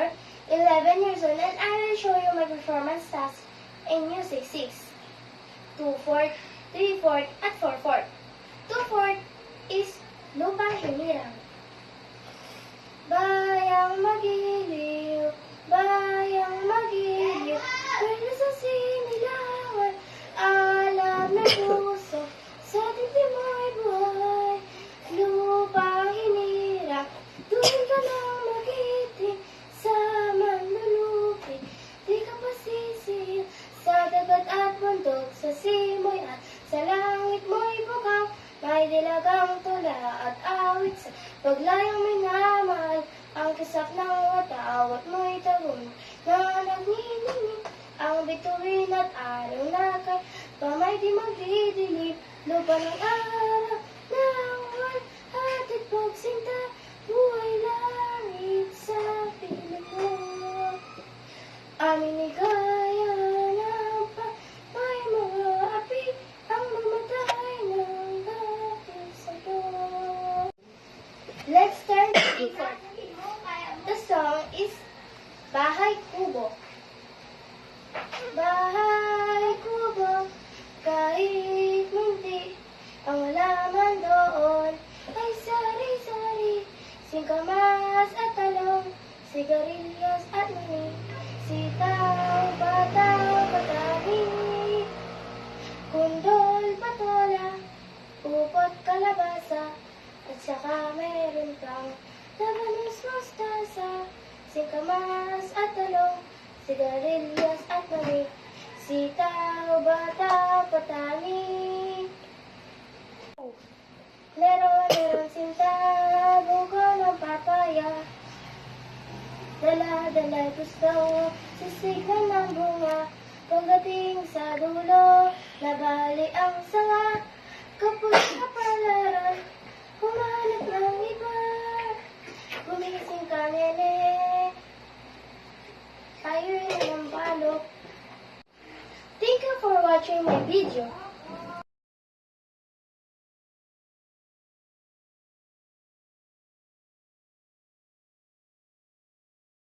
Junior, 11 years old, and I will show you my performance task in Music 6. 2/4, 3/4, at 4/4. 2/4 is Lupang Hinirang. Bayang magiliw, bayang magiliw, pwede sa sinilangan, alam ng puso, sa dibdib mo'y buhay. Lupang hinirang, doon ka lang magiting, sa manlulupi, di ka pasisiya, sa dagat at bundok, sa simoy at sa langit mo'y bukang, may dilagang tula at awit sa paglayang minamahal. Ang kisap ng watawat mo'y tagon na nagniningning. Ang bituin at araw na kay pamay di magdidilim. Lupa ng araw na wal hatid pagsinta. Buhay langit sa piling mo. Aming ligaya ng may mga api ang mamatay ng dahil sa'yo. Let's turn to D4. The song is Bahay Kubo. Bahay kubo, kahit munti, ang halaman doon ay sari-sari, singkamas at talong, sigarilyas at mani, sitaw, bataw, patani, kundol, patola, upot, kalabasa, at saka meron kang labanos, mustasa, singkamas at talong, sigarilyas at mani, sitaw, bataw, patani. Meron sinta, buko ng papaya, dala-dala gusto, sisiglan ng bunga, pagdating sa dulo, nabali ang sanga, kapos kapalaran, humanap ng iba, gumising ka nene, tayo'y ng balok. Thank you for watching my video.